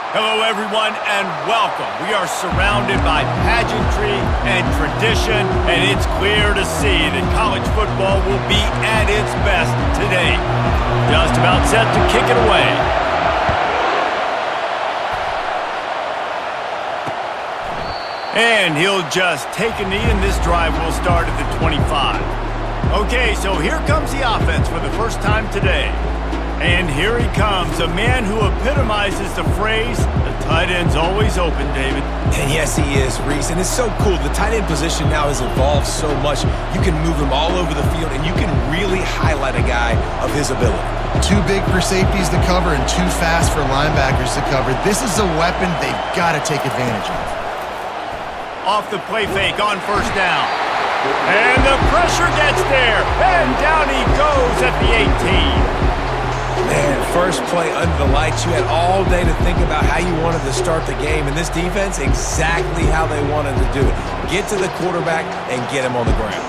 Hello, everyone, and welcome. We are surrounded by pageantry and tradition, and it's clear to see that college football will be at its best today. Just about set to kick it away. And he'll just take a knee, and this drive will start at the 25. Okay, so here comes the offense for the first time today. And here he comes, a man who epitomizes the phrase, the tight end's always open, David. And yes, he is, Reese. And it's so cool. The tight end position now has evolved so much. You can move him all over the field, and you can really highlight a guy of his ability. Too big for safeties to cover and too fast for linebackers to cover. This is a weapon they've got to take advantage of. Off the play fake on first down. And the pressure gets there. And down he goes at the 18. Man, first play under the lights. You had all day to think about how you wanted to start the game. And this defense, exactly how they wanted to do it. Get to the quarterback and get him on the ground.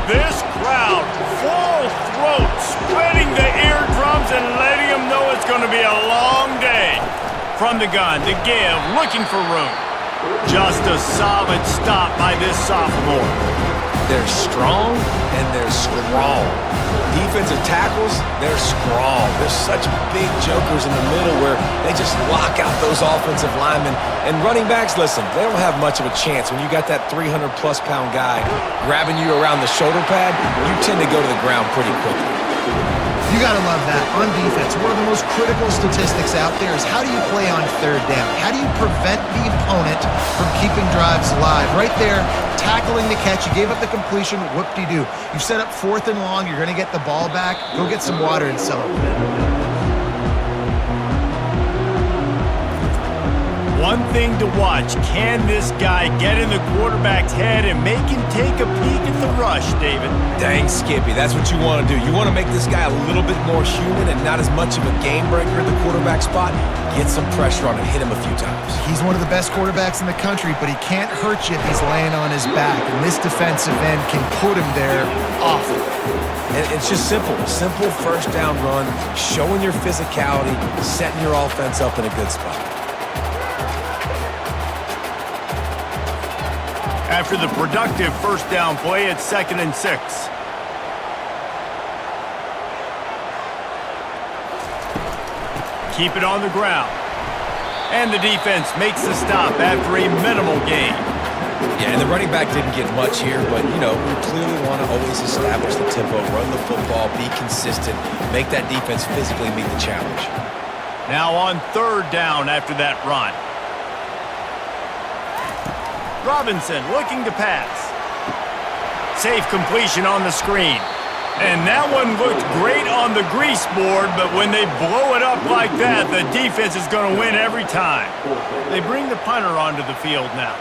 This crowd, full throat, spreading the eardrums and letting them know it's going to be a long day. From the gun, to give, looking for room. Just a solid stop by this sophomore. They're strong and they're strong. Defensive tackles, they're strong. They're such big jokers in the middle where they just lock out those offensive linemen. And running backs, listen, they don't have much of a chance. When you got that 300-plus pound guy grabbing you around the shoulder pad, you tend to go to the ground pretty quickly. You got to love that. On defense, one of the most critical statistics out there is how do you play on third down? How do you prevent the opponent from keeping drives alive? Right there, tackling the catch. You gave up the completion. Whoop-de-doo. You set up 4th and long. You're going to get the ball back. Go get some water and celebrate. One thing to watch, can this guy get in the quarterback's head and make him take a peek at the rush, David? Dang, Skippy, that's what you want to do. You want to make this guy a little bit more human and not as much of a game breaker at the quarterback spot. Get some pressure on him, hit him a few times. He's one of the best quarterbacks in the country, but he can't hurt you if he's laying on his back. And this defensive end can put him there often. And it's just simple. Simple first down run, showing your physicality, setting your offense up in a good spot. After the productive first down play, it's 2nd and 6. Keep it on the ground. And the defense makes the stop after a minimal gain. Yeah, and the running back didn't get much here, but, you know, we clearly want to always establish the tempo, run the football, be consistent, make that defense physically meet the challenge. Now on 3rd down after that run. Robinson looking to pass. Safe completion on the screen. And that one looked great on the grease board, but when they blow it up like that, the defense is going to win every time. They bring the punter onto the field now.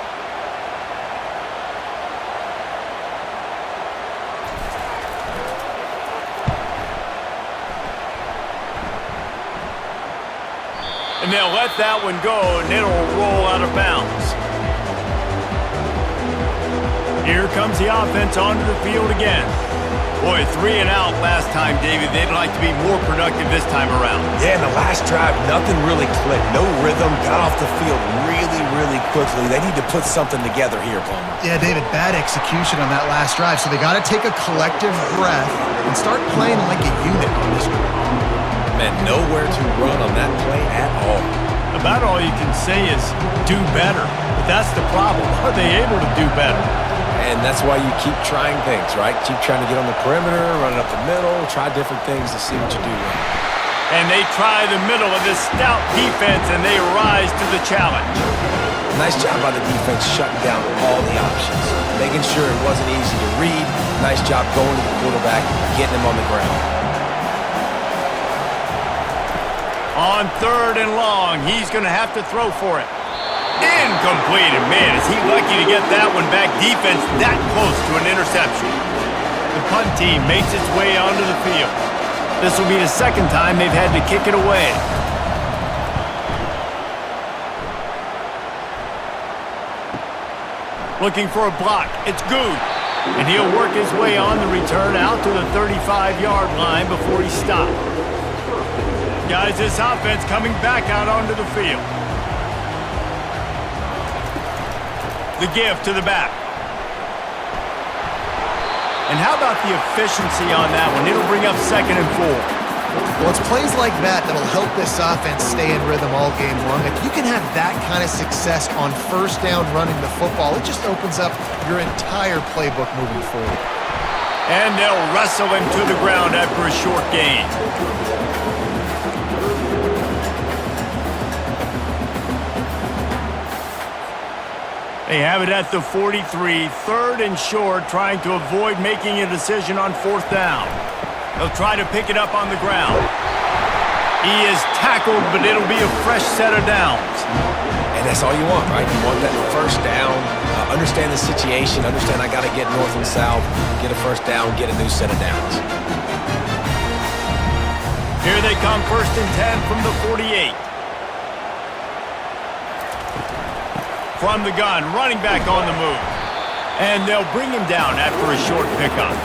And they'll let that one go, and it'll roll out of bounds. Here comes the offense onto the field again. Boy, 3 and out last time, David. They'd like to be more productive this time around. Yeah, in the last drive, nothing really clicked. No rhythm, got off the field really quickly. They need to put something together here, Palmer. Yeah, David, bad execution on that last drive. So they got to take a collective breath and start playing like a unit on this one. Man, nowhere to run on that play at all. About all you can say is do better. But that's the problem. Are they able to do better? And that's why you keep trying things, right? Keep trying to get on the perimeter, run it up the middle, try different things to see what you do right. And they try the middle of this stout defense, and they rise to the challenge. Nice job by the defense shutting down all the options, making sure it wasn't easy to read. Nice job going to the quarterback, getting him on the ground. On 3rd and long, he's going to have to throw for it. Incomplete, and man, is he lucky to get that one back. Defense that close to an interception. The punt team makes its way onto the field. This will be the 2nd time they've had to kick it away. Looking for a block. It's good. And he'll work his way on the return out to the 35-yard line before he stopped. guys, this offense coming back out onto the field. The give to the back. And how about the efficiency on that one? It'll bring up 2nd and 4. Well, it's plays like that that'll help this offense stay in rhythm all game long. If you can have that kind of success on 1st down running the football, it just opens up your entire playbook moving forward. And they'll wrestle him to the ground after a short gain. They have it at the 43, 3rd and short, trying to avoid making a decision on 4th down. They'll try to pick it up on the ground. He is tackled, but it'll be a fresh set of downs. And that's all you want, right? You want that 1st down, understand the situation, understand I got to get north and south, get a 1st down, get a new set of downs. Here they come, 1st and 10 from the 48. From the gun, running back on the move. And they'll bring him down after a short pickup.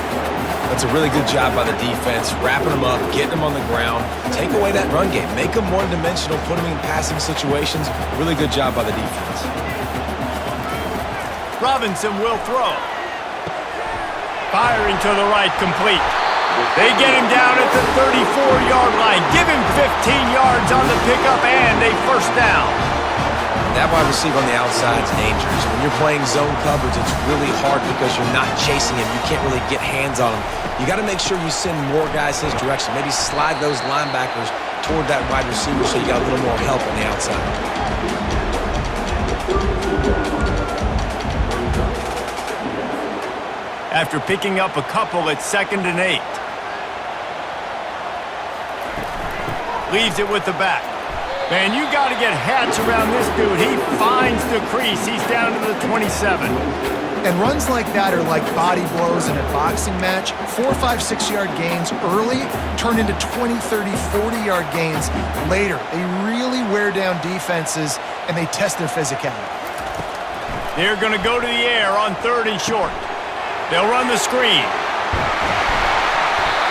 That's a really good job by the defense, wrapping them up, getting them on the ground. Take away that run game. Make them one-dimensional, put them in passing situations. Really good job by the defense. Robinson will throw. Firing to the right, complete. They get him down at the 34-yard line. Give him 15 yards on the pickup and a 1st down. That wide receiver on the outside is dangerous. When you're playing zone coverage, it's really hard because you're not chasing him. You can't really get hands on him. You got to make sure you send more guys his direction. Maybe slide those linebackers toward that wide receiver so you got a little more help on the outside. After picking up a couple, it's 2nd and 8. Leaves it with the back. Man, you got to get hats around this dude. He finds the crease. He's down to the 27. And runs like that are like body blows in a boxing match. 4, 5, 6-yard gains early turn into 20, 30, 40-yard gains later. They really wear down defenses, and they test their physicality. They're going to go to the air on 3rd and short. They'll run the screen.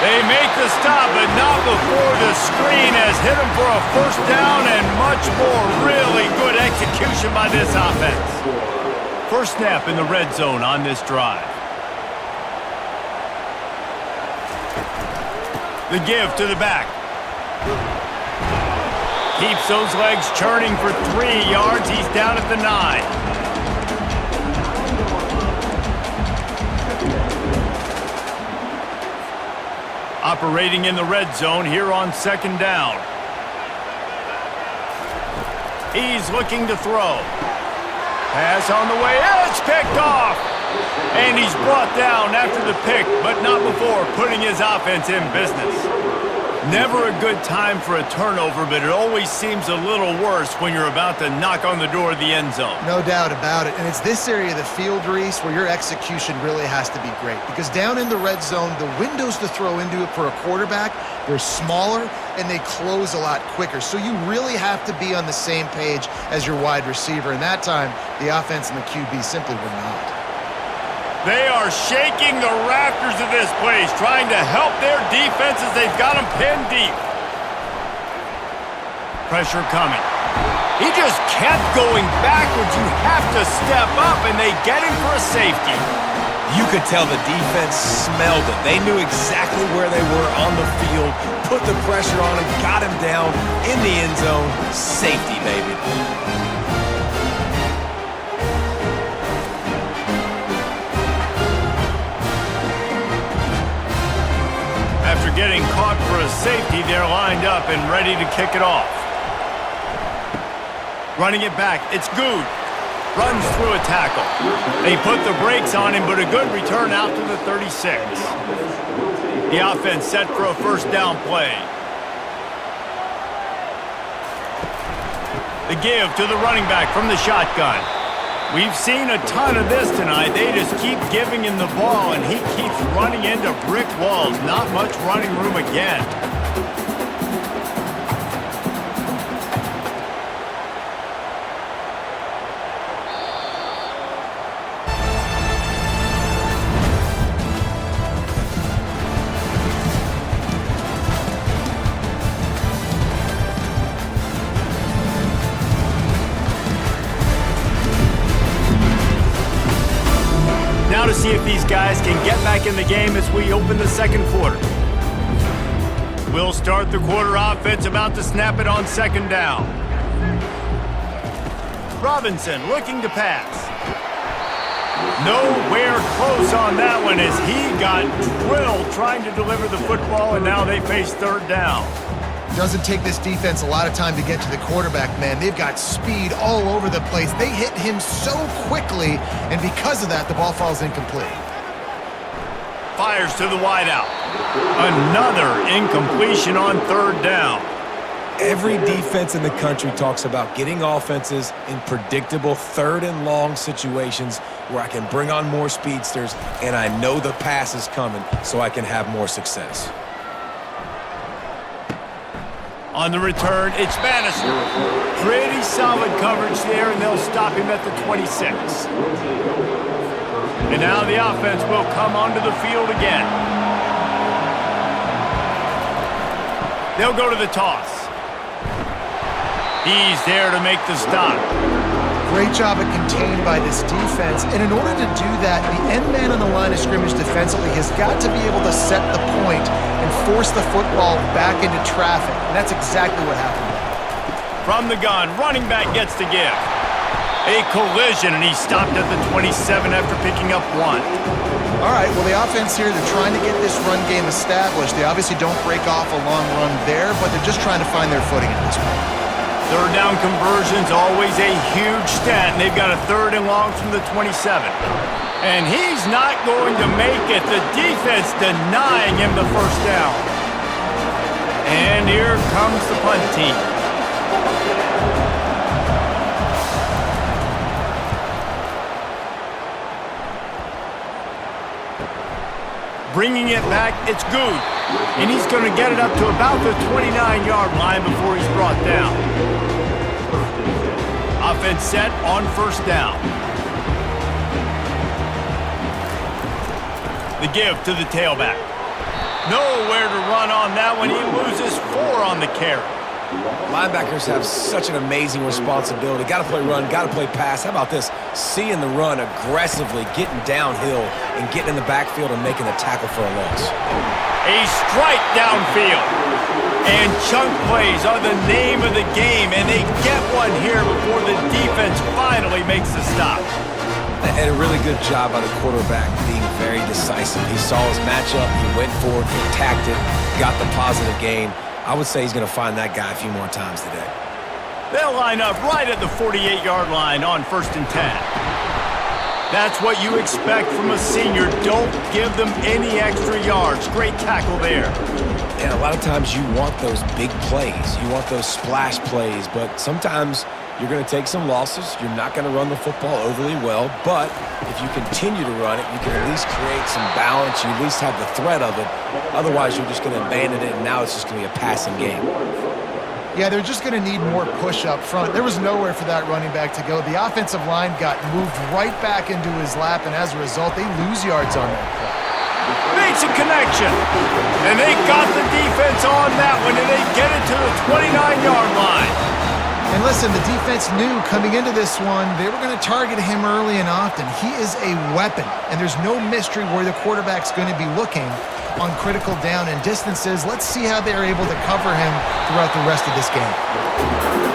They make the stop, but not before the screen has hit them for a 1st down and much more. Really good execution by this offense. 1st snap in the red zone on this drive. The give to the back. Keeps those legs churning for 3 yards. He's down at the 9. Operating in the red zone here on 2nd down. He's looking to throw. Pass on the way. It's picked off. And he's brought down after the pick, but not before putting his offense in business. Never a good time for a turnover, but it always seems a little worse when you're about to knock on the door of the end zone. No doubt about it. And it's this area of the field, Reese, where your execution really has to be great. Because down in the red zone, the windows to throw into it for a quarterback, they're smaller and they close a lot quicker. So you really have to be on the same page as your wide receiver. And that time, the offense and the QB simply were not. They are shaking the rafters of this place, trying to help their defenses. They've got them pinned deep. Pressure coming. He just kept going backwards. You have to step up, and they get him for a safety. You could tell the defense smelled it. They knew exactly where they were on the field, put the pressure on him, got him down in the end zone. Safety, baby. After getting caught for a safety, they're lined up and ready to kick it off. Running it back, it's Good. Runs through a tackle. They put the brakes on him, but a good return out to the 36. The offense set for a 1st down play. The give to the running back from the shotgun. We've seen a ton of this tonight. They just keep giving him the ball, and he keeps running into brick walls. Not much running room again. to see if these guys can get back in the game as we open the second quarter. We'll start the quarter offense, about to snap it on second down. Robinson looking to pass. Nowhere close on that one as he got drilled trying to deliver the football, and now they face third down. Doesn't take this defense a lot of time to get to the quarterback, man. They've got speed all over the place. They hit him so quickly, and because of that, the ball falls incomplete. Fires to the wideout. Another incompletion on third down. Every defense in the country talks about getting offenses in predictable third and long situations where I can bring on more speedsters and I know the pass is coming so I can have more success. On the return, it's Bannister. Pretty solid coverage there, and they'll stop him at the 26. And now the offense will come onto the field again. They'll go to the toss. He's there to make the stop. Great job of contained by this defense, and in order to do that, the end man on the line of scrimmage defensively has got to be able to set the point and force the football back into traffic, and that's exactly what happened. From the gun, running back gets to give. A collision, and he stopped at the 27 after picking up one. All right, well, the offense here, they're trying to get this run game established. They obviously don't break off a long run there, but they're just trying to find their footing at this point. Third down conversion's always a huge stat, and they've got a third and long from the 27. And he's not going to make it. The defense denying him the first down. And here comes the punt team. Bringing it back, it's good. And he's going to get it up to about the 29-yard line before he's brought down. Offense set on first down. The give to the tailback. Nowhere to run on that one. He loses 4 on the carry. Linebackers have such an amazing responsibility. Got to play run, got to play pass. How about this? Seeing the run aggressively, getting downhill, and getting in the backfield and making a tackle for a loss. A strike downfield. And chunk plays are the name of the game, and they get one here before the defense finally makes the stop. And a really good job by the quarterback being very decisive. He saw his matchup, he went for it, he attacked it, got the positive gain. I would say he's going to find that guy a few more times today. They'll line up right at the 48-yard line on 1st and 10. That's what you expect from a senior. Don't give them any extra yards. Great tackle there. And a lot of times you want those big plays. You want those splash plays, but sometimes you're going to take some losses. You're not going to run the football overly well, but if you continue to run it, you can at least create some balance. You at least have the threat of it. Otherwise, you're just going to abandon it, and now it's just going to be a passing game. Yeah, they're just going to need more push up front. There was nowhere for that running back to go. The offensive line got moved right back into his lap, and as a result, they lose yards on that play. Makes a connection. And they got the defense on that one, and they get it to the 29-yard line. And listen, the defense knew coming into this one, they were going to target him early and often. He is a weapon, and there's no mystery where the quarterback's going to be looking on critical down and distances. Let's see how they're able to cover him throughout the rest of this game.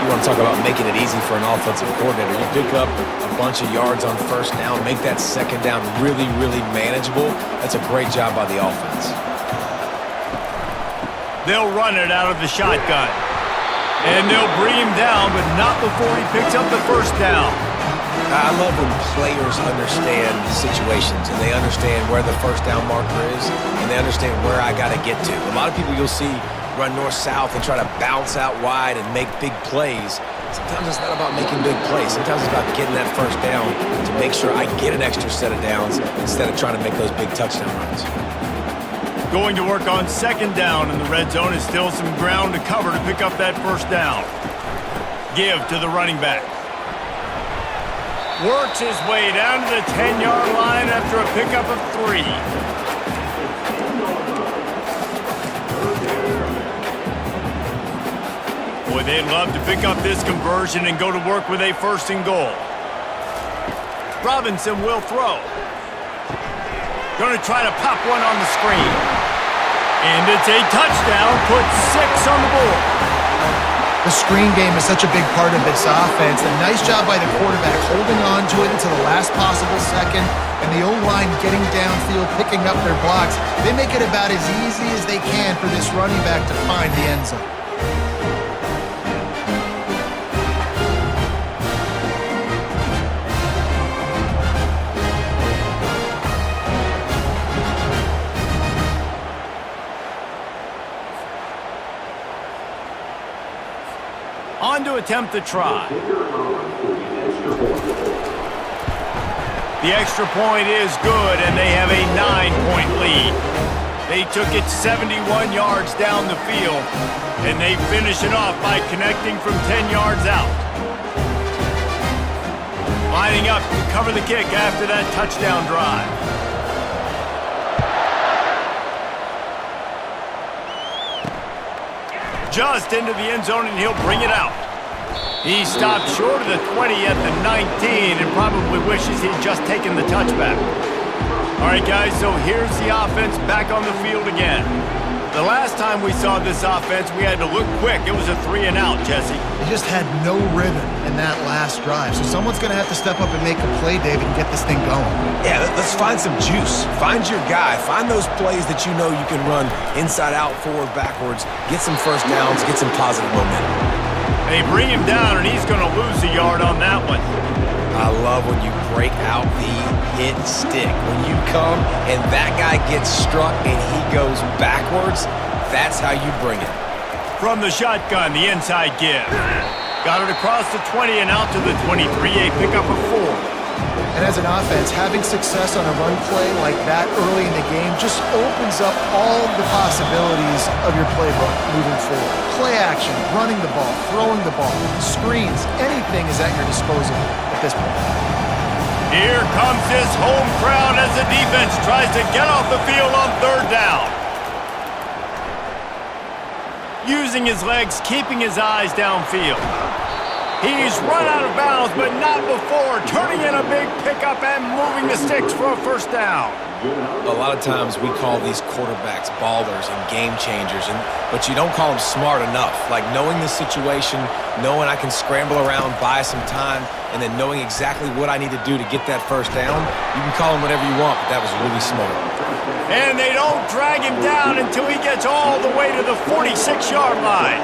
You want to talk about making it easy for an offensive coordinator. You pick up a bunch of yards on first down, make that second down really, really manageable. That's a great job by the offense. They'll run it out of the shotgun. And they'll bring him down, but not before he picks up the first down. I love when players understand situations and they understand where the first down marker is and they understand where I got to get to. A lot of people you'll see run north-south and try to bounce out wide and make big plays. Sometimes it's not about making big plays. Sometimes it's about getting that first down to make sure I get an extra set of downs instead of trying to make those big touchdown runs. Going to work on second down, and the red zone is still some ground to cover to pick up that first down. Give to the running back. Works his way down to the 10-yard line after a pickup of 3. Boy, they'd love to pick up this conversion and go to work with a 1st and goal. Robinson will throw. Going to try to pop one on the screen. And it's a touchdown, puts 6 on the board. The screen game is such a big part of this offense. A nice job by the quarterback holding on to it until the last possible second, and the O-line getting downfield, picking up their blocks. They make it about as easy as they can for this running back to find the end zone. On to attempt the try. The extra point is good, and they have a 9-point lead. They took it 71 yards down the field, and they finish it off by connecting from 10 yards out. Lining up to cover the kick after that touchdown drive. Just into the end zone, and he'll bring it out. He stopped short of the 20 at the 19 and probably wishes he'd just taken the touchback. All right, guys, so here's the offense back on the field again. The last time we saw this offense, we had to look quick. It was a 3-and-out, Jesse. They just had no rhythm in that last drive, so someone's going to have to step up and make a play, David, and get this thing going. Yeah, let's find some juice. Find your guy. Find those plays that you know you can run inside out, forward, backwards. Get some first downs. Get some positive momentum. They bring him down, and he's going to lose a yard on that one. I love when you break out the hit stick. When you come and that guy gets struck and he goes backwards, that's how you bring it. From the shotgun, the inside give. Got it across the 20 and out to the 23, a pickup of 4. And as an offense, having success on a run play like that early in the game just opens up all the possibilities of your playbook moving forward. Play action, running the ball, throwing the ball, screens, anything is at your disposal at this point. Here comes his home crowd as the defense tries to get off the field on 3rd down. Using his legs, keeping his eyes downfield. He's run out of bounds, but not before turning in a big pickup and moving the sticks for a 1st down. A lot of times we call these quarterbacks ballers and game changers, but you don't call them smart enough. Like knowing the situation, knowing I can scramble around, buy some time, and then knowing exactly what I need to do to get that 1st down. You can call him whatever you want, but that was really smart. And they don't drag him down until he gets all the way to the 46-yard line.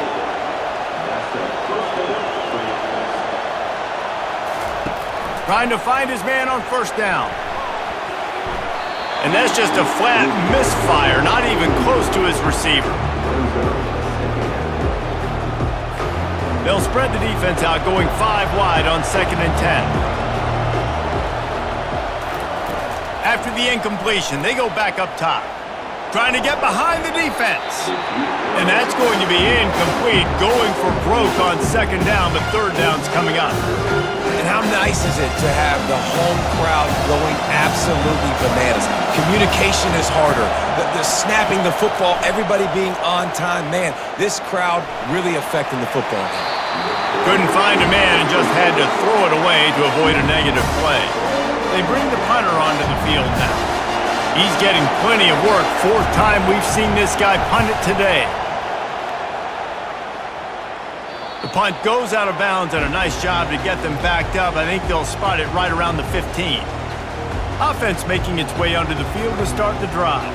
Trying to find his man on 1st down. And that's just a flat misfire, not even close to his receiver. They'll spread the defense out, going 5 wide on 2nd and 10. After the incompletion, they go back up top. Trying to get behind the defense. And that's going to be incomplete, going for broke on 2nd down, but 3rd down's coming up. And how nice is it to have the home crowd going absolutely bananas? Communication is harder. The snapping the football, everybody being on time. Man, this crowd really affecting the football game. Couldn't find a man and just had to throw it away to avoid a negative play. They bring the punter onto the field now. He's getting plenty of work. 4th time we've seen this guy punt it today. The punt goes out of bounds, and a nice job to get them backed up. I think they'll spot it right around the 15. Offense making its way onto the field to start the drive.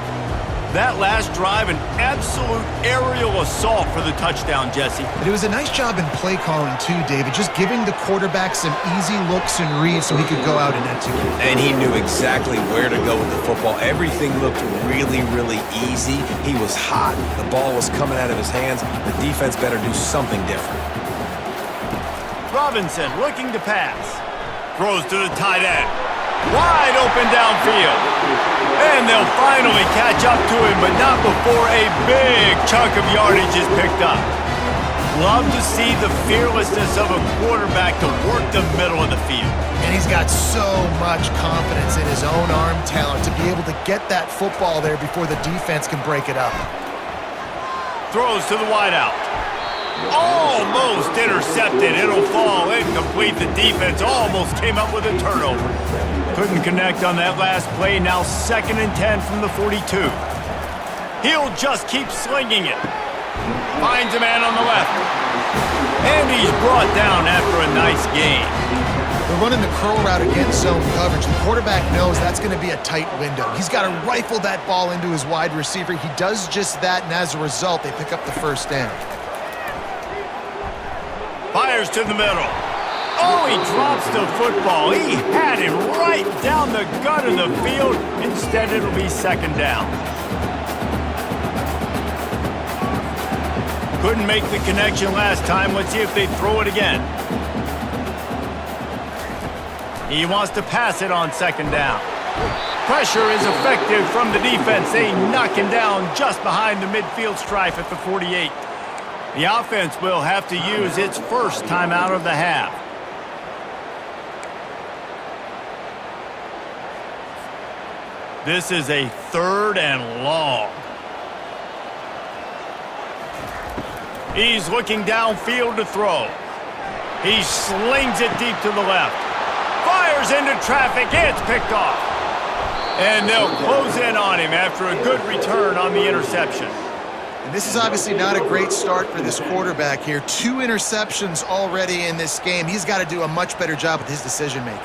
That last drive, an absolute aerial assault for the touchdown, Jesse. But it was a nice job in play calling too, David, just giving the quarterback some easy looks and reads so he could go out and execute. And he knew exactly where to go with the football. Everything looked really, really easy. He was hot. The ball was coming out of his hands. The defense better do something different. Robinson looking to pass. Throws to the tight end. Wide open downfield. And they'll finally catch up to him, but not before a big chunk of yardage is picked up. Love to see the fearlessness of a quarterback to work the middle of the field. And he's got so much confidence in his own arm talent to be able to get that football there before the defense can break it up. Throws to the wideout. Almost intercepted. It'll fall incomplete. The defense almost came up with a turnover. Couldn't connect on that last play. Now 2nd and 10 from the 42. He'll just keep slinging it. Finds a man on the left. And he's brought down after a nice gain. They're running the curl route against zone coverage. The quarterback knows that's going to be a tight window. He's got to rifle that ball into his wide receiver. He does just that, and as a result, they pick up the first down. Fires to the middle. Oh, he drops the football. He had him right down the gut of the field. Instead, it'll be 2nd down. Couldn't make the connection last time. Let's see if they throw it again. He wants to pass it on 2nd down. Pressure is effective from the defense. They knock him down just behind the midfield stripe at the 48. The offense will have to use its first timeout of the half. This is a 3rd and long. He's looking downfield to throw. He slings it deep to the left. Fires into traffic. It's picked off. And they'll close in on him after a good return on the interception. And this is obviously not a great start for this quarterback here. 2 interceptions already in this game. He's got to do a much better job with his decision-making.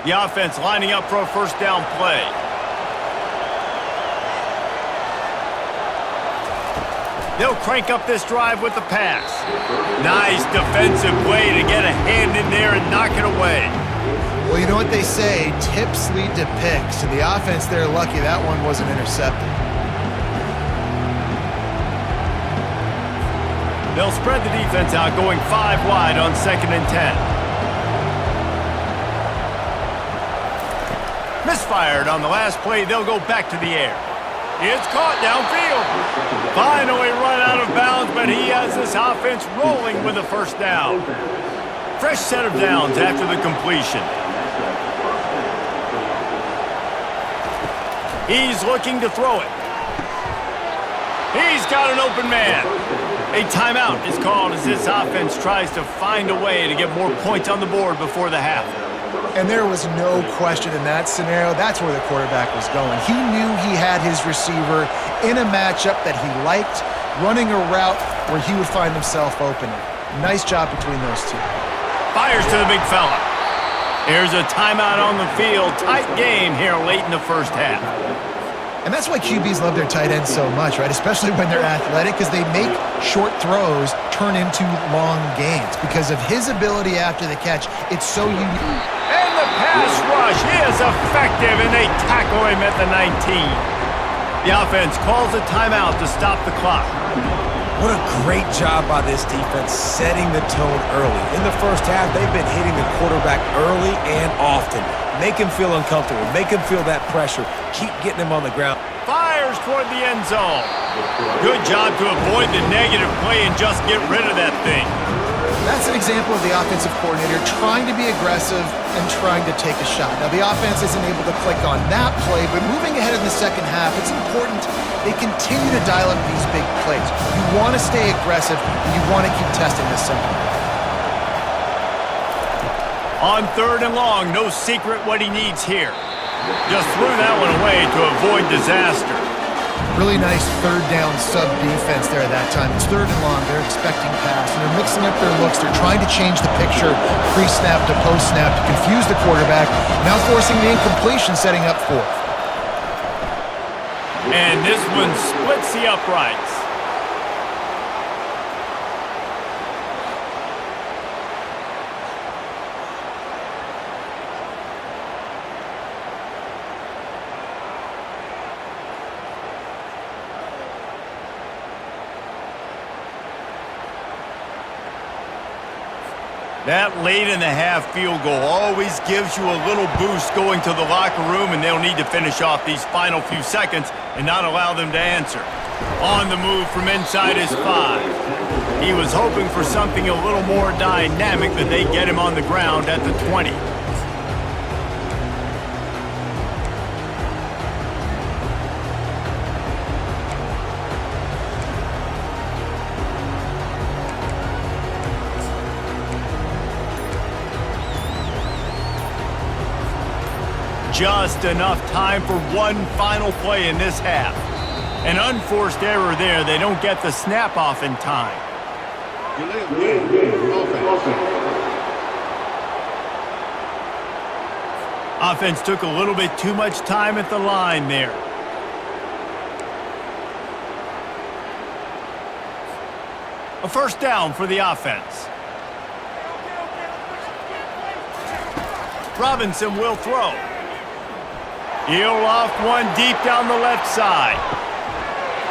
The offense lining up for a first down play. They'll crank up this drive with the pass. Nice defensive play to get a hand in there and knock it away. Well, you know what they say, tips lead to picks. And the offense, they're lucky that one wasn't intercepted. They'll spread the defense out, going 5 wide on 2nd and 10. Misfired on the last play. They'll go back to the air. It's caught downfield. Finally run out of bounds, but he has this offense rolling with a first down. Fresh set of downs after the completion. He's looking to throw it. He's got an open man. A timeout is called as this offense tries to find a way to get more points on the board before the half. And there was no question in that scenario. That's where the quarterback was going. He knew he had his receiver in a matchup that he liked, running a route where he would find himself open. Nice job between those two. Fires to the big fella. Here's a timeout on the field. Tight game here late in the first half. And that's why QBs love their tight ends so much, right? Especially when they're athletic, because they make short throws turn into long gains. Because of his ability after the catch, it's so unique. And the pass rush is effective, and they tackle him at the 19. The offense calls a timeout to stop the clock. What a great job by this defense setting the tone early. In the first half, they've been hitting the quarterback early and often. Make him feel uncomfortable. Make him feel that pressure. Keep getting him on the ground. Fires toward the end zone. Good job to avoid the negative play and just get rid of that thing. That's an example of the offensive coordinator trying to be aggressive and trying to take a shot. Now, the offense isn't able to click on that play, but moving ahead in the second half, it's important they continue to dial up these big plays. You want to stay aggressive, and you want to keep testing this simple. On 3rd and long, no secret what he needs here. Just threw that one away to avoid disaster. Really nice 3rd down sub defense there at that time. It's 3rd and long. They're expecting pass, and they're mixing up their looks. They're trying to change the picture pre-snap to post-snap to confuse the quarterback, now forcing the incompletion, setting up 4th. And this one splits the uprights. That late in the half field goal always gives you a little boost going to the locker room, and they'll need to finish off these final few seconds and not allow them to answer. On the move from inside is 5. He was hoping for something a little more dynamic, that they get him on the ground at the 20. Just enough time for one final play in this half. An unforced error there. They don't get the snap off in time. Offense took a little bit too much time at the line there. A first down for the offense. Robinson will throw. He'll loft one deep down the left side.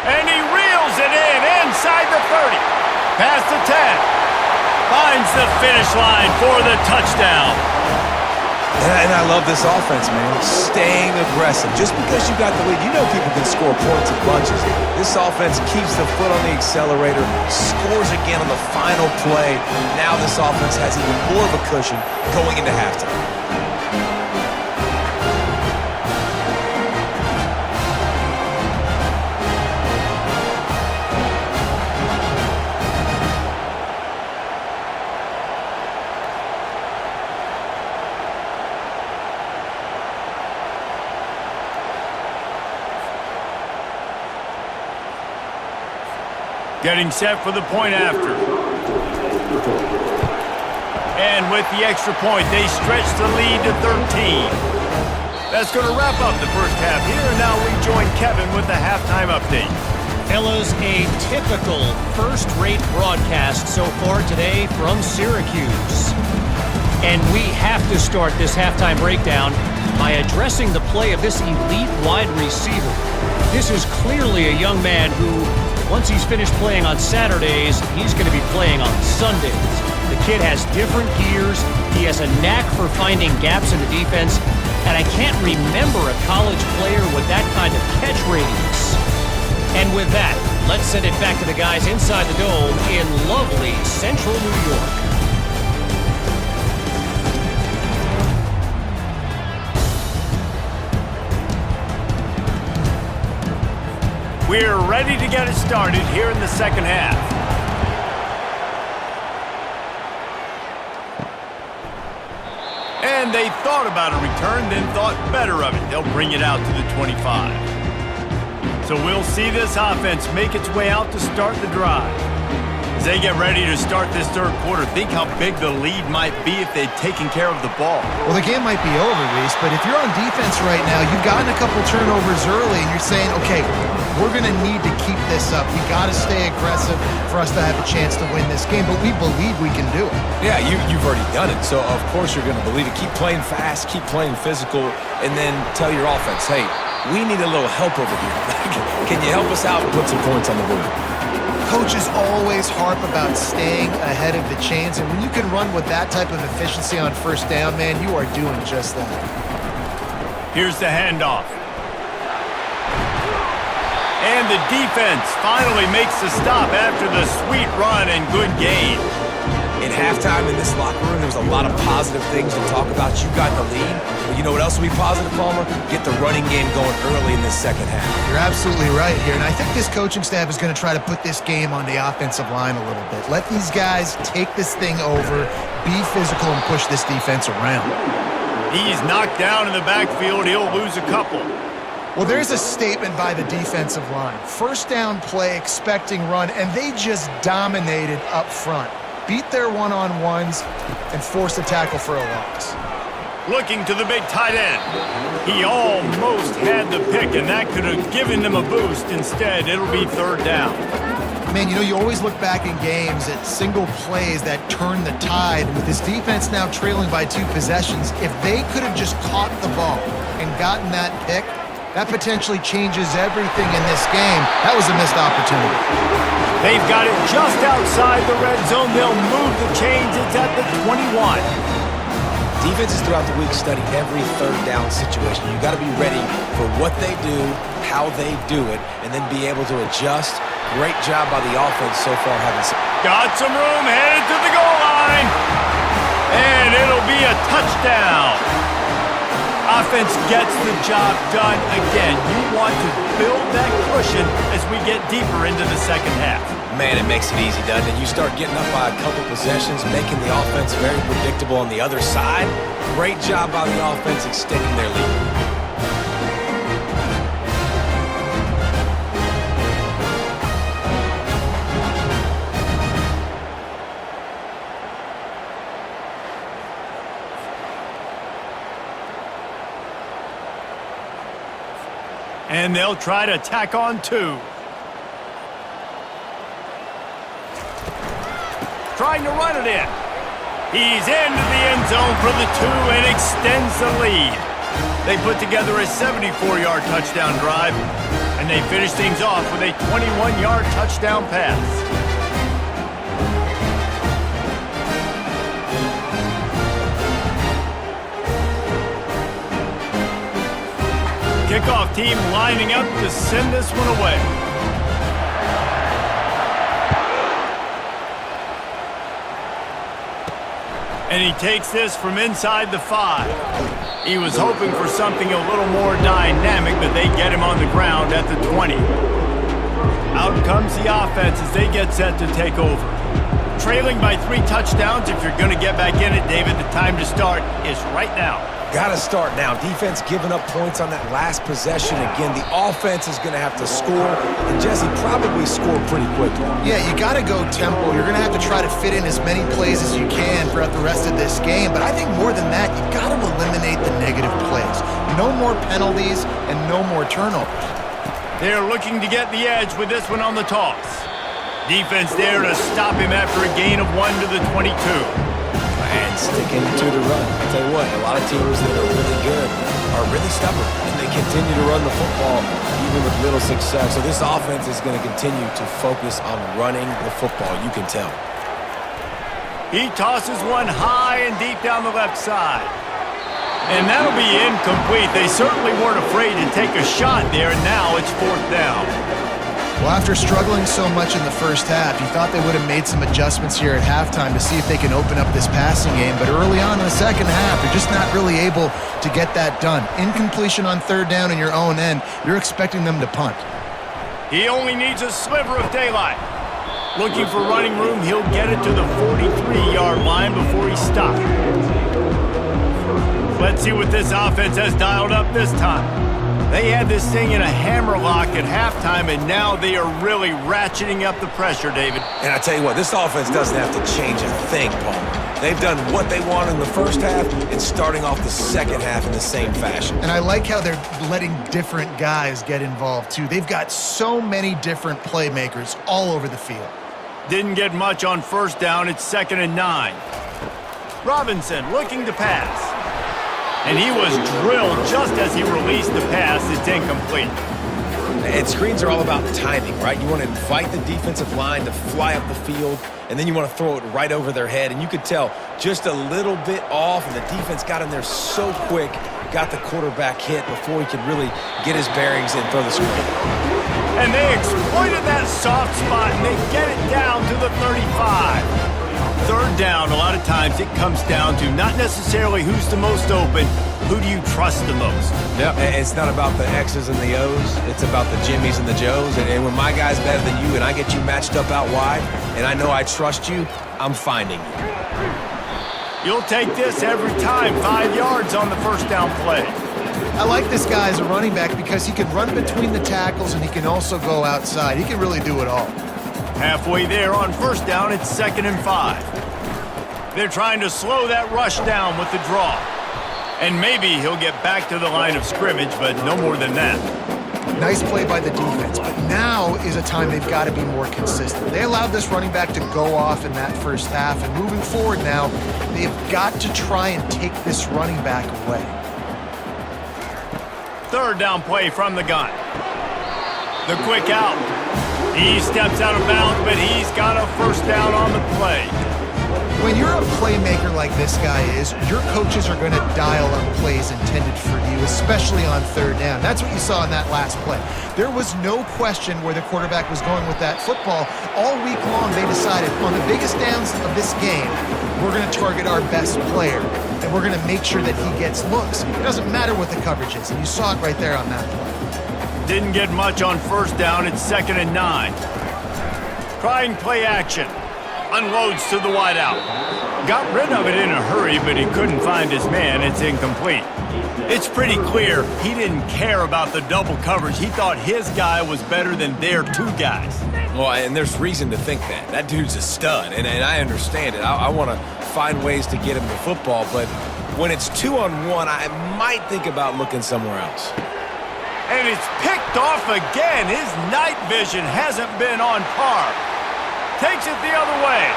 And he reels it in inside the 30. Past the 10. Finds the finish line for the touchdown. And I love this offense, man. Staying aggressive. Just because you got the lead, you know people can score points in bunches. This offense keeps the foot on the accelerator, scores again on the final play. Now this offense has even more of a cushion going into halftime. Getting set for the point after. And with the extra point, they stretch the lead to 13. That's going to wrap up the first half here, and now we join Kevin with the halftime update. Fellas, a typical first-rate broadcast so far today from Syracuse. And we have to start this halftime breakdown by addressing the play of this elite wide receiver. This is clearly a young man who, once he's finished playing on Saturdays, he's going to be playing on Sundays. The kid has different gears. He has a knack for finding gaps in the defense. And I can't remember a college player with that kind of catch radius. And with that, let's send it back to the guys inside the dome in lovely central New York. We're ready to get it started here in the second half. And they thought about a return, then thought better of it. They'll bring it out to the 25. So we'll see this offense make its way out to start the drive. As they get ready to start this third quarter, think how big the lead might be if they'd taken care of the ball. Well, the game might be over, Reese, but if you're on defense right now, you've gotten a couple turnovers early, and you're saying, okay, we're going to need to keep this up. We got to stay aggressive for us to have a chance to win this game, but we believe we can do it. Yeah, you've already done it, so of course you're going to believe it. Keep playing fast, keep playing physical, and then tell your offense, hey, we need a little help over here. Can you help us out and put some points on the board? Coaches always harp about staying ahead of the chains, and when you can run with that type of efficiency on first down, man, you are doing just that. Here's the handoff. And the defense finally makes the stop after the sweet run and good gain. In halftime in this locker room, there was a lot of positive things to talk about. You got the lead. But you know what else will be positive, Palmer? Get the running game going early in this second half. You're absolutely right here. And I think this coaching staff is going to try to put this game on the offensive line a little bit. Let these guys take this thing over, be physical, and push this defense around. He's knocked down in the backfield. He'll lose a couple. Well, there's a statement by the defensive line. First down play, expecting run, and they just dominated up front. Beat their one-on-ones and forced a tackle for a loss. Looking to the big tight end. He almost had the pick, and that could have given them a boost. Instead, it'll be third down. Man, you know, you always look back in games at single plays that turn the tide. With this defense now trailing by 2 possessions, if they could have just caught the ball and gotten that pick, that potentially changes everything in this game. That was a missed opportunity. They've got it just outside the red zone. They'll move the chains. It's at the 21. Defenses throughout the week study every third down situation. You got to be ready for what they do, how they do it, and then be able to adjust Great job by the offense so far having some. Got some room, headed to the goal line. And it'll be a touchdown. Offense gets the job done again. You want to build that cushion as we get deeper into the second half. Man, it makes it easy, doesn't it? You start getting up by a couple possessions, making the offense very predictable on the other side. Great job by the offense extending their lead. And they'll try to tack on 2. Trying to run it in. He's into the end zone for the 2 and extends the lead. They put together a 74-yard touchdown drive, and they finish things off with a 21-yard touchdown pass. Kickoff team lining up to send this one away. And he takes this from inside the 5. He was hoping for something a little more dynamic, but they get him on the ground at the 20. Out comes the offense as they get set to take over. Trailing by 3 touchdowns, if you're going to get back in it, David, the time to start is right now. Got to start now. Defense giving up points on that last possession. Again, the offense is going to have to score, and Jesse probably score pretty quickly. Yeah, you got to go tempo. You're going to have to try to fit in as many plays as you can throughout the rest of this game. But I think more than that, you got to eliminate the negative plays. No more penalties and no more turnovers. They're looking to get the edge with this one on the toss. Defense there to stop him after a gain of 1 to the 22. And sticking to the run. I'll tell you what, a lot of teams that are really good are really stubborn, and they continue to run the football even with little success. So this offense is going to continue to focus on running the football, you can tell. He tosses one high and deep down the left side. And that'll be incomplete. They certainly weren't afraid to take a shot there, and now it's 4th down. Well, after struggling so much in the first half, you thought they would have made some adjustments here at halftime to see if they can open up this passing game. But early on in the second half, they're just not really able to get that done. Incompletion on 3rd down in your own end, you're expecting them to punt. He only needs a sliver of daylight. Looking for running room, he'll get it to the 43-yard line before he stops. Let's see what this offense has dialed up this time. They had this thing in a hammerlock at halftime, and now they are really ratcheting up the pressure, David. And I tell you what, this offense doesn't have to change a thing, Paul. They've done what they want in the first half and starting off the second half in the same fashion. And I like how they're letting different guys get involved, too. They've got so many different playmakers all over the field. Didn't get much on 1st down. It's 2nd and 9. Robinson looking to pass. And he was drilled just as he released the pass. It's incomplete. And screens are all about timing, right? You want to invite the defensive line to fly up the field, and then you want to throw it right over their head. And you could tell just a little bit off, and the defense got in there so quick, got the quarterback hit before he could really get his bearings and throw the screen. And they exploited that soft spot, and they get it down to the 35. 3rd down, a lot of times it comes down to not necessarily who's the most open, who do you trust the most? Yep. It's not about the X's and the O's. It's about the Jimmys and the Joes. And when my guy's better than you and I get you matched up out wide and I know I trust you, I'm finding you. You'll take this every time. 5 yards on the 1st down play. I like this guy as a running back because he can run between the tackles and he can also go outside. He can really do it all. Halfway there on 1st down, it's 2nd and 5. They're trying to slow that rush down with the draw. And maybe he'll get back to the line of scrimmage, but no more than that. Nice play by the defense, but now is a time they've got to be more consistent. They allowed this running back to go off in that first half, and moving forward now, they've got to try and take this running back away. 3rd down play from the gun. The quick out. He steps out of bounds, but he's got a 1st down on the play. When you're a playmaker like this guy is, your coaches are going to dial up plays intended for you, especially on third down. That's what you saw in that last play. There was no question where the quarterback was going with that football. All week long, they decided on the biggest downs of this game, we're going to target our best player, and we're going to make sure that he gets looks. It doesn't matter what the coverage is, and you saw it right there on that play. Didn't get much on first down. It's 2nd and 9. Trying play action. Unloads to the wideout. Got rid of it in a hurry, but he couldn't find his man. It's incomplete. It's pretty clear he didn't care about the double coverage. He thought his guy was better than their two guys. Well, and there's reason to think that. That dude's a stud, and I understand it. I want to find ways to get him the football, but when it's 2-on-1, I might think about looking somewhere else. And it's picked off again. His night vision hasn't been on par. Takes it the other way.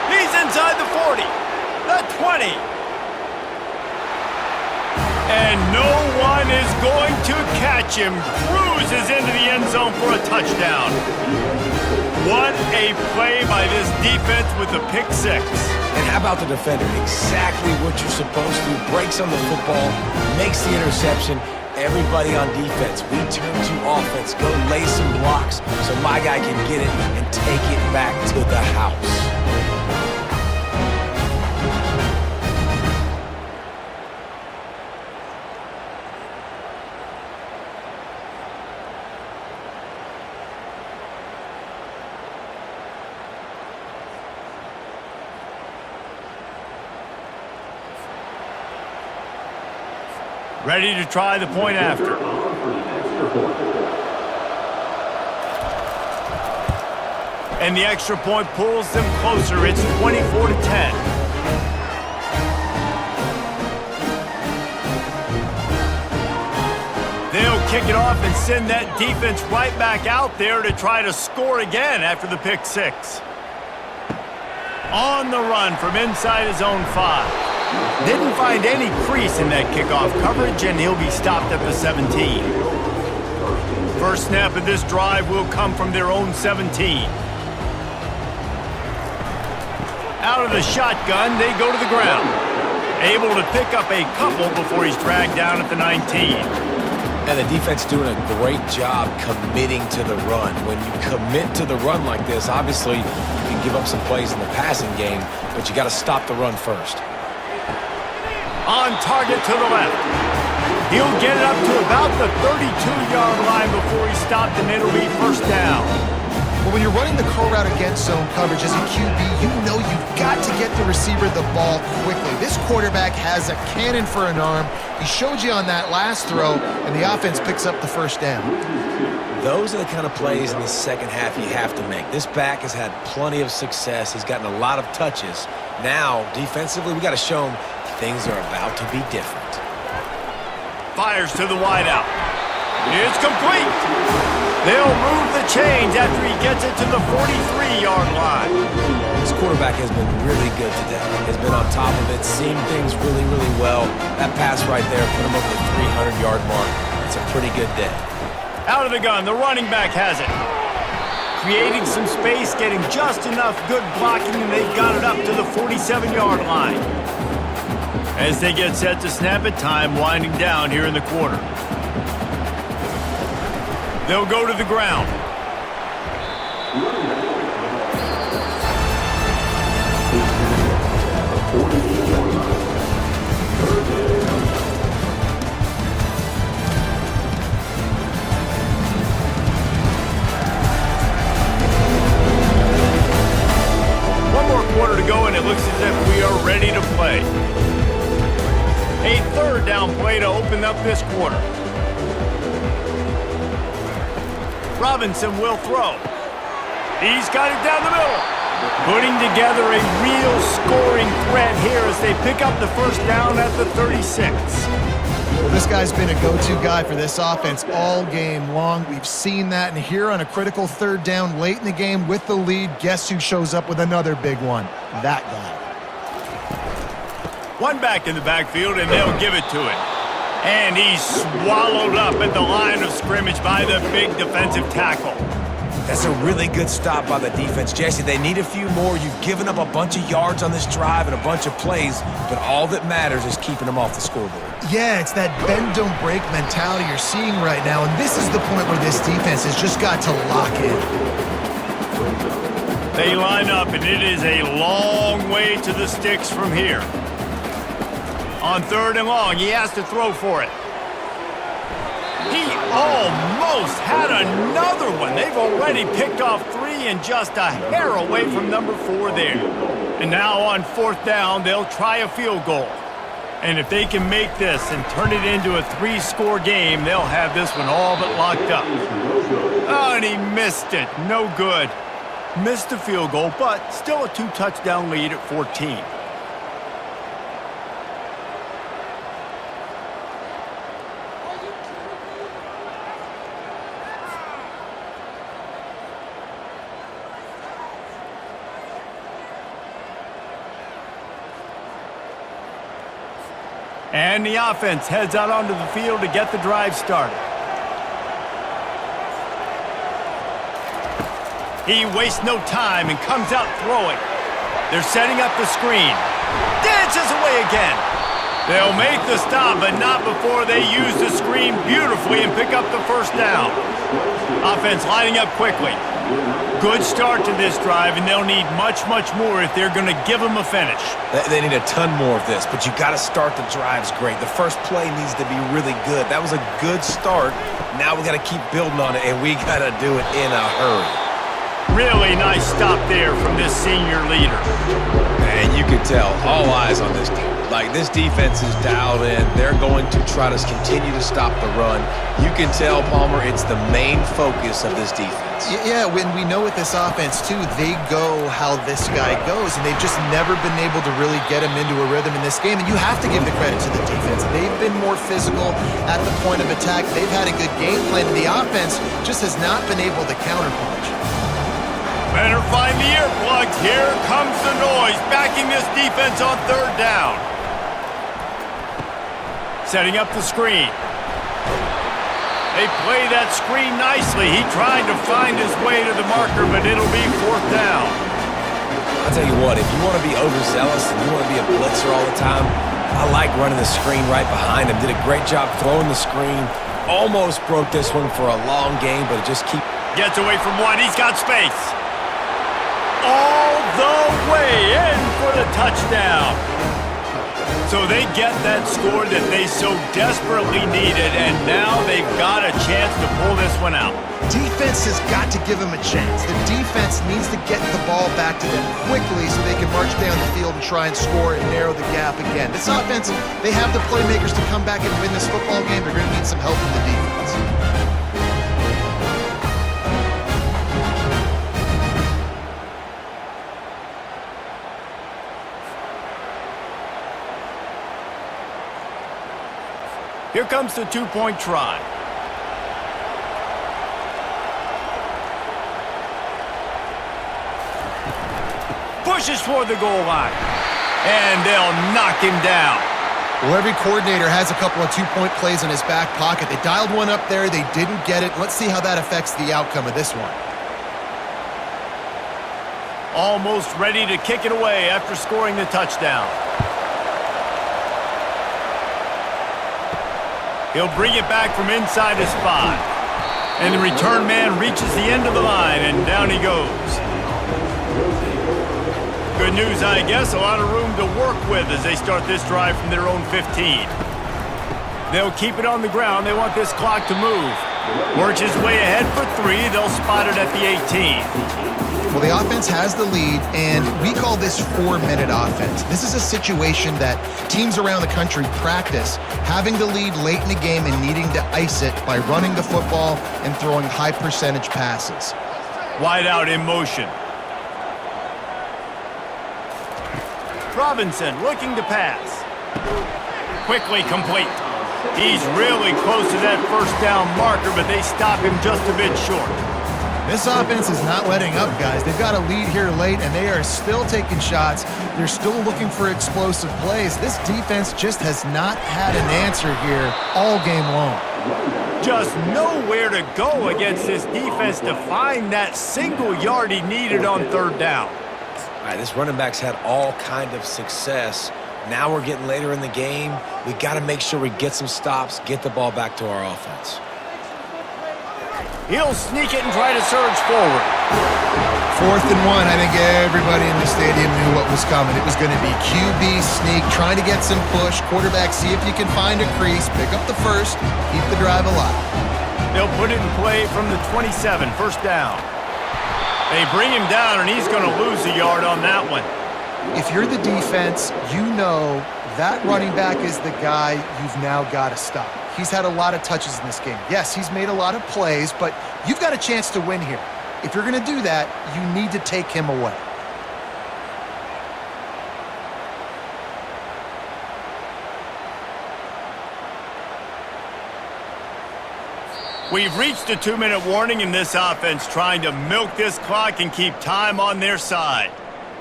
He's inside the 40, the 20. And no one is going to catch him. Cruises into the end zone for a touchdown. What a play by this defense with the pick six. And how about the defender? Exactly what you're supposed to. Breaks on the football, makes the interception. Everybody on defense, we turn to offense. Go lay some blocks so my guy can get it and take it back to the house. Ready to try the point after. And the extra point pulls them closer. It's 24-10. They'll kick it off and send that defense right back out there to try to score again after the pick six. On the run from inside his own 5. Didn't find any crease in that kickoff coverage, and he'll be stopped at the 17. First snap of this drive will come from their own 17. Out of the shotgun, they go to the ground. Able to pick up a couple before he's dragged down at the 19. And the defense doing a great job committing to the run. When you commit to the run like this, obviously you can give up some plays in the passing game, but you got to stop the run first. On target to the left. He'll get it up to about the 32-yard line before he's stopped, and it'll be first down. Well, when you're running the curl route against zone coverage as a QB, you know you've got to get the receiver the ball quickly. This quarterback has a cannon for an arm. He showed you on that last throw, and the offense picks up the first down. Those are the kind of plays in the second half you have to make. This back has had plenty of success. He's gotten a lot of touches. Now, defensively, we got to show him things are about to be different. Fires to the wideout. It's complete. They'll move the chains after he gets it to the 43-yard line. This quarterback has been really good today. Has been on top of it, seeing things really, really well. That pass right there put him over the 300-yard mark. It's a pretty good day. Out of the gun, the running back has it. Creating some space, getting just enough good blocking, and they've got it up to the 47-yard line. As they get set to snap it, time winding down here in the quarter. They'll go to the ground. One more quarter to go, and it looks as if we are ready to play. A third down play to open up this quarter. Robinson will throw. He's got it down the middle. Putting together a real scoring threat here as they pick up the first down at the 36. Well, this guy's been a go-to guy for this offense all game long. We've seen that, and here on a critical third down late in the game with the lead, guess who shows up with another big one? That guy. One back in the backfield, and they'll give it to it. And he's swallowed up at the line of scrimmage by the big defensive tackle. That's a really good stop by the defense. Jesse, they need a few more. You've given up a bunch of yards on this drive and a bunch of plays, but all that matters is keeping them off the scoreboard. Yeah, it's that bend, don't break mentality you're seeing right now, and this is the point where this defense has just got to lock in. They line up, and it is a long way to the sticks from here. On 3rd and long, he has to throw for it. He almost had another one. They've already picked off 3 and just a hair away from number 4 there. And now on 4th down, they'll try a field goal. And if they can make this and turn it into a 3-score game, they'll have this one all but locked up. Oh, and he missed it. No good. Missed the field goal, but still a 2-touchdown lead at 14. And the offense heads out onto the field to get the drive started. He wastes no time and comes out throwing. They're setting up the screen. Dances away again. They'll make the stop, but not before they use the screen beautifully and pick up the 1st down. Offense lining up quickly. Good start to this drive, and they'll need much, much more if they're going to give them a finish. They need a ton more of this, but you got to start the drives great. The first play needs to be really good. That was a good start. Now we got to keep building on it, and we got to do it in a hurry. Really nice stop there from this senior leader. And you can tell, all eyes on this team. Like, this defense is dialed in. They're going to try to continue to stop the run. You can tell, Palmer, it's the main focus of this defense. Yeah, when we know with this offense, too, they go how this guy goes, and they've just never been able to really get him into a rhythm in this game, and you have to give the credit to the defense. They've been more physical at the point of attack. They've had a good game plan, and the offense just has not been able to counterpunch. Better find the earplugs. Here comes the noise, backing this defense on 3rd down. Setting up the screen. They play that screen nicely. He tried to find his way to the marker, but it'll be 4th down. I'll tell you what, if you want to be overzealous and you want to be a blitzer all the time, I like running the screen right behind him. Did a great job throwing the screen. Almost broke this one for a long game, but it just keeps... Gets away from one. He's got space. All the way in for the touchdown. So they get that score that they so desperately needed, and now they've got a chance to pull this one out. Defense has got to give them a chance. The defense needs to get the ball back to them quickly so they can march down the field and try and score and narrow the gap again. This offense, they have the playmakers to come back and win this football game. They're going to need some help from the defense. Here comes the 2-point try. Pushes for the goal line. And they'll knock him down. Well, every coordinator has a couple of 2-point plays in his back pocket. They dialed one up there. They didn't get it. Let's see how that affects the outcome of this one. Almost ready to kick it away after scoring the touchdown. He'll bring it back from inside his spot. And the return man reaches the end of the line, and down he goes. Good news, I guess. A lot of room to work with as they start this drive from their own 15. They'll keep it on the ground. They want this clock to move. Works his way ahead for 3. They'll spot it at the 18. Well, the offense has the lead, and we call this 4-minute offense. This is a situation that teams around the country practice, having the lead late in the game and needing to ice it by running the football and throwing high-percentage passes. Wide out in motion. Robinson looking to pass. Quickly complete. He's really close to that 1st down marker, but they stop him just a bit short. This offense is not letting up, guys. They've got a lead here late, and they are still taking shots. They're still looking for explosive plays. This defense just has not had an answer here all game long. Just nowhere to go against this defense to find that single yard he needed on third down. All right, this running back's had all kind of success. Now we're getting later in the game. We got to make sure we get some stops, get the ball back to our offense. He'll sneak it and try to surge forward. 4th and 1. I think everybody in the stadium knew what was coming. It was going to be QB sneak, trying to get some push. Quarterback, see if you can find a crease. Pick up the first. Keep the drive alive. They'll put it in play from the 27, first down. They bring him down, and he's going to lose a yard on that one. If you're the defense, you know that running back is the guy you've now got to stop. He's had a lot of touches in this game. Yes, he's made a lot of plays, but you've got a chance to win here. If you're going to do that, you need to take him away. We've reached a 2-minute warning in this offense, trying to milk this clock and keep time on their side.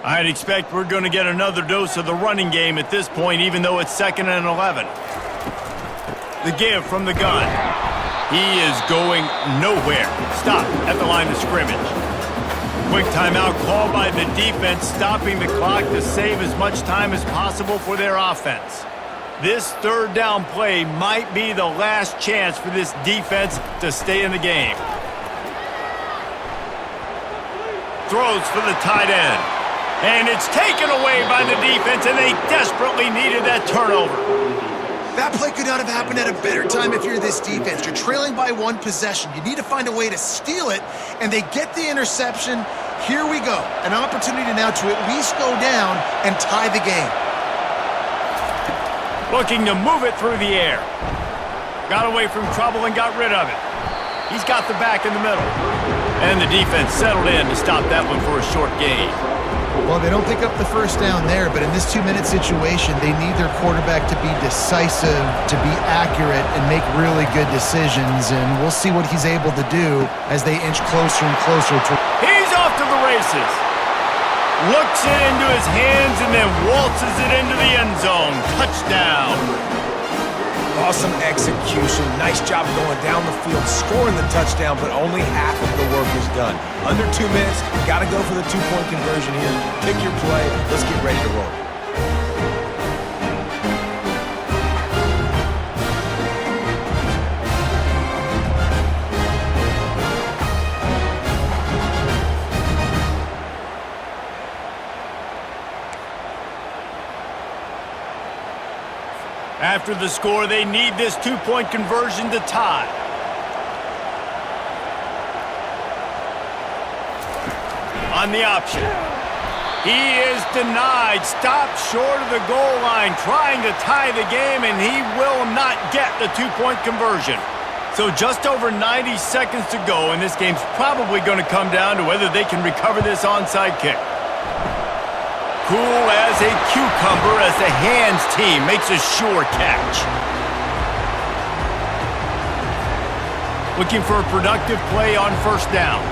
I'd expect we're going to get another dose of the running game at this point, even though it's 2nd and 11. The give from the gun. He is going nowhere. Stop at the line of scrimmage. Quick timeout called by the defense, stopping the clock to save as much time as possible for their offense. This third down play might be the last chance for this defense to stay in the game. Throws for the tight end. And it's taken away by the defense, and they desperately needed that turnover. That play could not have happened at a better time if you're this defense. You're trailing by 1 possession. You need to find a way to steal it, and they get the interception. Here we go. An opportunity now to at least go down and tie the game. Looking to move it through the air. Got away from trouble and got rid of it. He's got the back in the middle. And the defense settled in to stop that one for a short gain. Well, they don't pick up the first down there, but in this 2-minute situation, they need their quarterback to be decisive, to be accurate, and make really good decisions. And we'll see what he's able to do as they inch closer and closer to... He's off to the races. Looks it into his hands and then waltzes it into the end zone. Touchdown. Awesome execution. Nice job going down the field, scoring the touchdown, but only half of the work was done. Under 2 minutes, got to go for the 2-point conversion here. Pick your play. Let's get ready to roll. After the score, they need this 2-point conversion to tie. On the option. He is denied. Stopped short of the goal line, trying to tie the game, and he will not get the 2-point conversion. So just over 90 seconds to go, and this game's probably going to come down to whether they can recover this onside kick. Cool as a cucumber as the hands team makes a sure catch. Looking for a productive play on first down.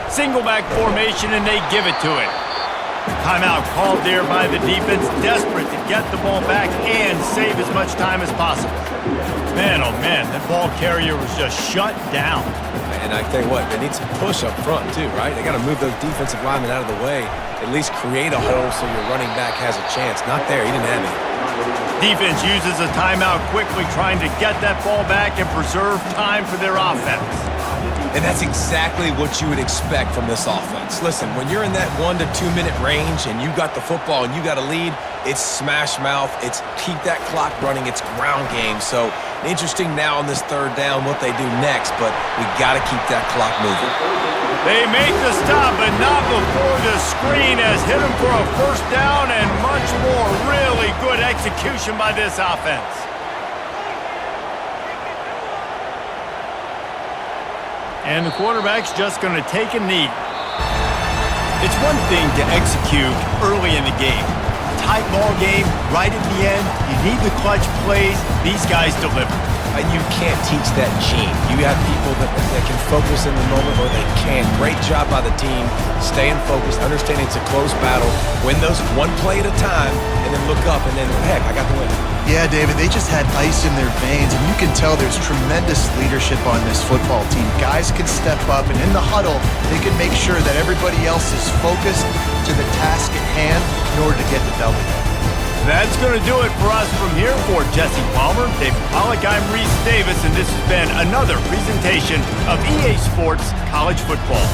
Single back formation, and they give it to him. Timeout called there by the defense, desperate to get the ball back and save as much time as possible. Man, oh man, that ball carrier was just shut down. And I tell you what, they need some push up front too, right? They got to move those defensive linemen out of the way, at least create a hole so your running back has a chance. Not there, he didn't have it. Defense uses a timeout quickly, trying to get that ball back and preserve time for their offense. And that's exactly what you would expect from this offense. Listen, when you're in that 1 to 2 minute range and you got the football and you got a lead, it's smash mouth, it's keep that clock running, it's ground game. So interesting now on this third down what they do next, but we got to keep that clock moving. They make the stop, but not before the screen has hit them for a first down and much more. Really good execution by this offense. And the quarterback's just going to take a knee. It's one thing to execute early in the game. Tight ball game, right at the end, you need the clutch plays. These guys deliver. And you can't teach that gene. You have people that can focus in the moment or they can't. Great job by the team, staying focused, understanding it's a close battle, win those one play at a time, and then look up and then, heck, I got the win. Yeah, David, they just had ice in their veins, and you can tell there's tremendous leadership on this football team. Guys can step up, and in the huddle, they can make sure that everybody else is focused to the task at hand in order to get the W. That's going to do it for us from here. For Jesse Palmer, David Pollack, I'm Reese Davis, and this has been another presentation of EA Sports College Football.